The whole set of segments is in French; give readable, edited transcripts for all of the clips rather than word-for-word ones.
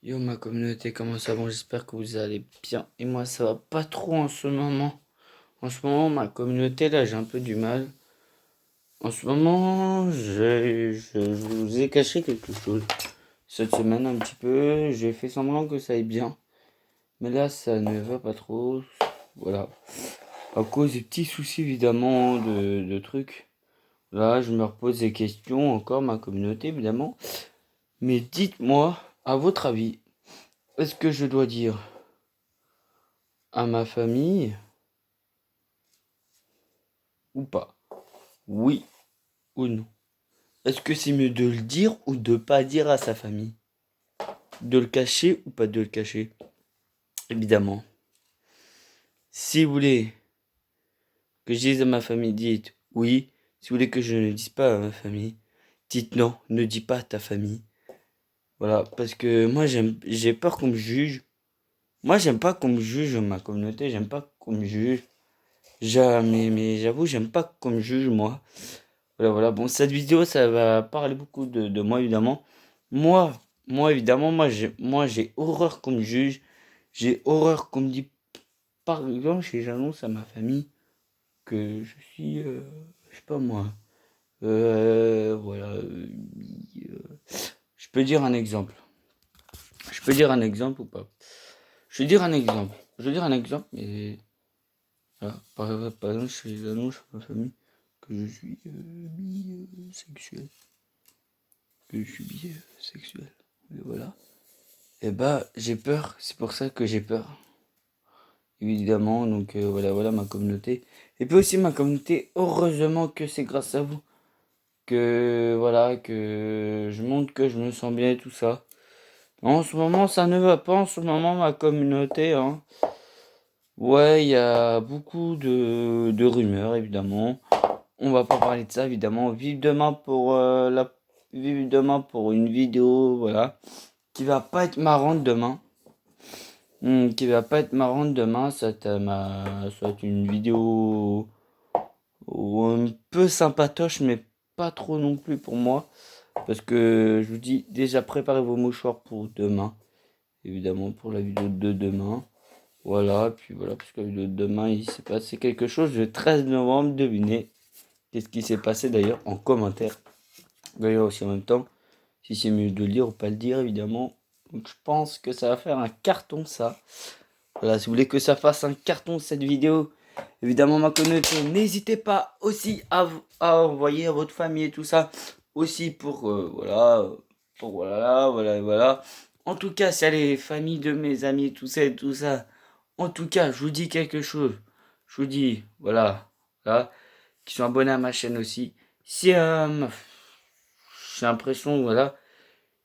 Yo ma communauté, comment ça va? J'espère que vous allez bien. Et moi ça va pas trop en ce moment. En ce moment ma communauté là j'ai un peu du mal. En ce moment je vous ai caché quelque chose. Cette semaine un petit peu, j'ai fait semblant que ça aille bien. Mais là ça ne va pas trop. Voilà. À cause des petits soucis évidemment de trucs. Là je me repose des questions encore ma communauté évidemment. Mais dites-moi, à votre avis, est-ce que je dois dire à ma famille ou pas? Oui ou non? Est-ce que c'est mieux de le dire ou de pas dire à sa famille? De le cacher ou pas de le cacher? Évidemment. Si vous voulez que je dise à ma famille, dites oui. Si vous voulez que je ne le dise pas à ma famille, dites non, ne dis pas à ta famille. Voilà, parce que moi j'ai peur qu'on me juge. Moi j'aime pas qu'on me juge, ma communauté, j'aime pas qu'on me juge. Mais j'avoue, j'aime pas qu'on me juge, moi. Voilà, voilà. Bon, cette vidéo, ça va parler beaucoup de moi, évidemment. Moi, évidemment, moi, j'ai horreur qu'on me juge. J'ai horreur qu'on me dise, par exemple, si j'annonce à ma famille que je suis, je sais pas moi, voilà. Je peux dire un exemple. Je peux dire un exemple ou pas? Je vais dire un exemple. Je vais dire un exemple, mais voilà. Par exemple, si j'annonce à ma famille que je suis bisexuel. Que je suis bisexuel. Et voilà. Et bah, j'ai peur. C'est pour ça que j'ai peur. Évidemment. Donc voilà, voilà ma communauté. Et puis aussi ma communauté, heureusement que c'est grâce à vous. Que voilà, que je montre que je me sens bien et tout ça. En ce moment, ça ne va pas. En ce moment, ma communauté, hein. Ouais, il y a beaucoup de rumeurs, évidemment. On va pas parler de ça, évidemment. Vive demain pour une vidéo, voilà. Qui va pas être marrante demain. Qui va pas être marrante demain. Ça va être une vidéo un peu sympatoche, mais pas trop non plus pour moi. Parce que je vous dis déjà préparez vos mouchoirs pour demain. Évidemment pour la vidéo de demain. Voilà, puis voilà, parce que la vidéo de demain, il s'est passé quelque chose le 13 novembre. Devinez qu'est-ce qui s'est passé d'ailleurs en commentaire. D'ailleurs aussi en même temps, si c'est mieux de le dire ou pas le dire, évidemment. Donc je pense que ça va faire un carton ça. Voilà, si vous voulez que ça fasse un carton cette vidéo, évidemment ma communauté, n'hésitez pas aussi à envoyer à votre famille et tout ça. Aussi pour voilà, voilà, voilà. En tout cas, si les familles de mes amis, tout ça et tout ça. En tout cas, je vous dis quelque chose. Je vous dis, voilà, là, qui sont abonnés à ma chaîne aussi. Si j'ai l'impression, voilà,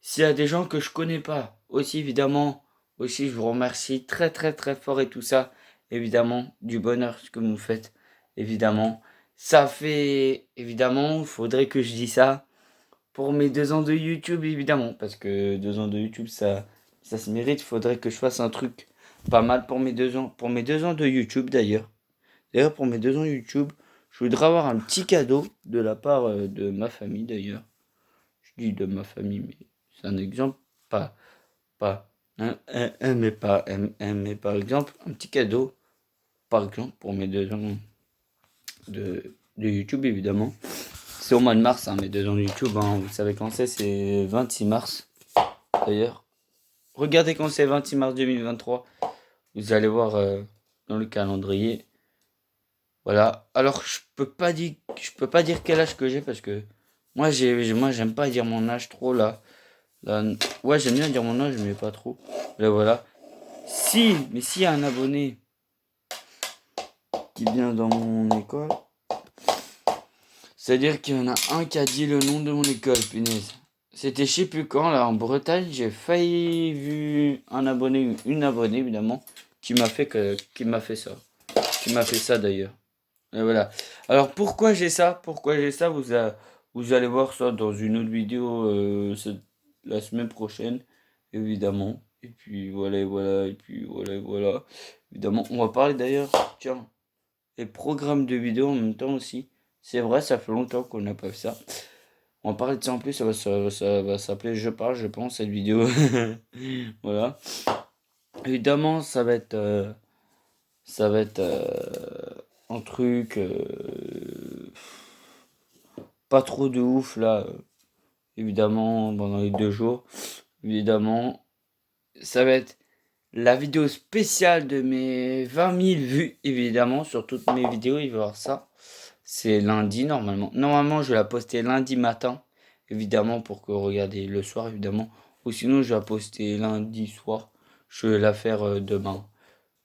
s'il y a des gens que je connais pas, aussi évidemment, aussi je vous remercie très très très fort et tout ça, évidemment, du bonheur ce que vous faites, évidemment. Ça fait, évidemment, il faudrait que je dise ça pour mes 2 ans de YouTube, évidemment, parce que 2 ans de YouTube, ça se mérite. Il faudrait que je fasse un truc pas mal pour mes 2 ans de YouTube d'ailleurs. D'ailleurs, pour mes 2 ans YouTube, je voudrais avoir un petit cadeau de la part de ma famille d'ailleurs. Je dis de ma famille, mais c'est un exemple, pas, mais par exemple, un petit cadeau, par exemple, pour mes 2 ans de YouTube, évidemment. C'est au mois de mars, hein, mes 2 ans de YouTube, hein, vous savez quand c'est 26 mars, d'ailleurs. Regardez quand c'est 26 mars 2023, vous allez voir dans le calendrier. Voilà, alors je peux pas dire quel âge que j'ai parce que moi j'aime pas dire mon âge trop là. Là, ouais, j'aime bien dire mon âge, mais pas trop. Là, voilà. Mais s'il y a un abonné qui vient dans mon école, c'est-à-dire qu'il y en a un qui a dit le nom de mon école, punaise. C'était je sais plus quand, là, en Bretagne, j'ai failli vu un abonné, une abonnée, évidemment, qui m'a fait ça. Qui m'a fait ça, d'ailleurs. Et voilà. Alors, pourquoi j'ai ça, vous allez voir ça dans une autre vidéo, la semaine prochaine, évidemment. Et puis voilà, et voilà, et puis voilà, et voilà. Évidemment, on va parler d'ailleurs, tiens, les programmes de vidéo en même temps aussi. C'est vrai, ça fait longtemps qu'on n'a pas fait ça. On va parler de ça en plus, ça va s'appeler Je parle, je pense, cette vidéo. Voilà. Évidemment, ça va être un truc pas trop de ouf là. Évidemment, pendant les 2 jours. Évidemment, ça va être la vidéo spéciale de mes 20 000 vues. Évidemment, sur toutes mes vidéos, il va y avoir ça. C'est lundi normalement. Normalement, je vais la poster lundi matin. Évidemment, pour que vous regardiez le soir, évidemment. Ou sinon, je vais la poster lundi soir. Je vais la faire demain.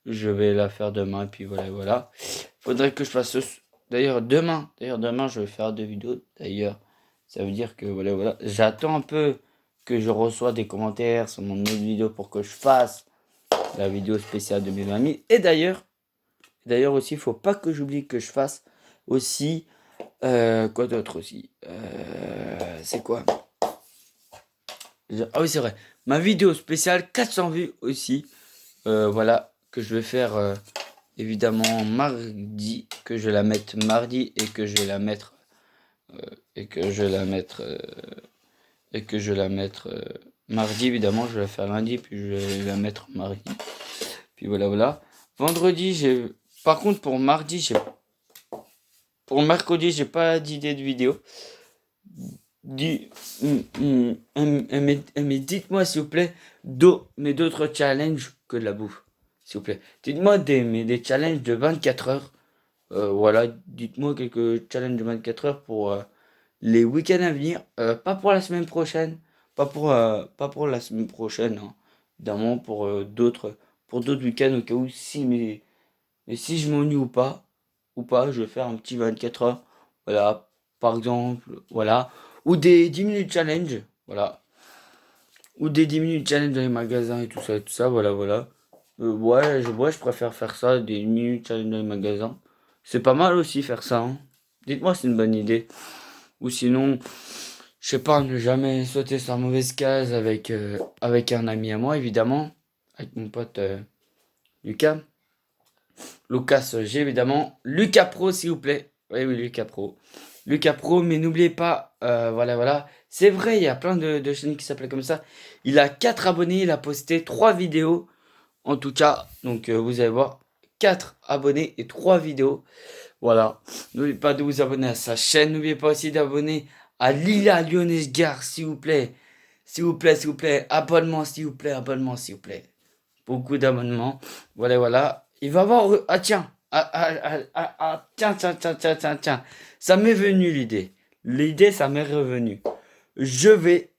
Je vais la faire demain. Et puis voilà, voilà. Faudrait que je fasse D'ailleurs, demain, je vais faire 2 vidéos. D'ailleurs, ça veut dire que voilà, voilà. J'attends un peu que je reçois des commentaires sur mon autre vidéo pour que je fasse la vidéo spéciale de mes amis. Et d'ailleurs aussi, il faut pas que j'oublie que je fasse aussi quoi d'autre aussi c'est quoi Ah oui, c'est vrai. Ma vidéo spéciale 400 vues aussi. Voilà, que je vais faire évidemment mardi, que je vais la mettre mardi et que je vais la mettre et que je vais la mettre et que je vais la mettre mardi évidemment, je vais la faire lundi puis je vais la mettre mardi. Puis voilà voilà. Vendredi, par contre pour mercredi, j'ai pas d'idée de vidéo. Mais dites-moi s'il vous plaît d'autres challenges que de la bouffe. S'il vous plaît. Dites-moi des challenges de 24 heures. Voilà, dites-moi quelques challenges de 24 heures pour les week-ends à venir. Pas pour la semaine prochaine. Pas pour la semaine prochaine. Hein. Évidemment pour d'autres week-ends au cas où mais si je m'ennuie ou pas, je vais faire un petit 24 heures. Voilà, par exemple, voilà. Ou des 10 minutes challenge, voilà. Ou des 10 minutes challenge dans les magasins et tout ça, voilà, voilà. Ouais, je préfère faire ça, des 10 minutes challenge dans les magasins. C'est pas mal aussi faire ça, hein. Dites-moi si c'est une bonne idée. Ou sinon, je sais pas, ne jamais sauter sur la mauvaise case avec un ami à moi, évidemment. Avec mon pote Lucas. Lucas G, évidemment. Lucas Pro, s'il vous plaît. Oui, oui, Lucas Pro. Lucas Pro, mais n'oubliez pas, voilà, voilà. C'est vrai, il y a plein de chaînes qui s'appellent comme ça. Il a 4 abonnés, il a posté 3 vidéos. En tout cas, donc vous allez voir, 4 abonnés et 3 vidéos. Voilà. N'oubliez pas de vous abonner à sa chaîne. N'oubliez pas aussi d'abonner à Lila Lyonès Gare, s'il vous plaît. S'il vous plaît, s'il vous plaît. Abonnement, s'il vous plaît. Abonnement, s'il vous plaît. Beaucoup d'abonnements. Voilà, voilà. Il va voir. Ah, tiens. Tiens, tiens, tiens, tiens, tiens, tiens. Ça m'est venu l'idée. L'idée, ça m'est revenu. Je vais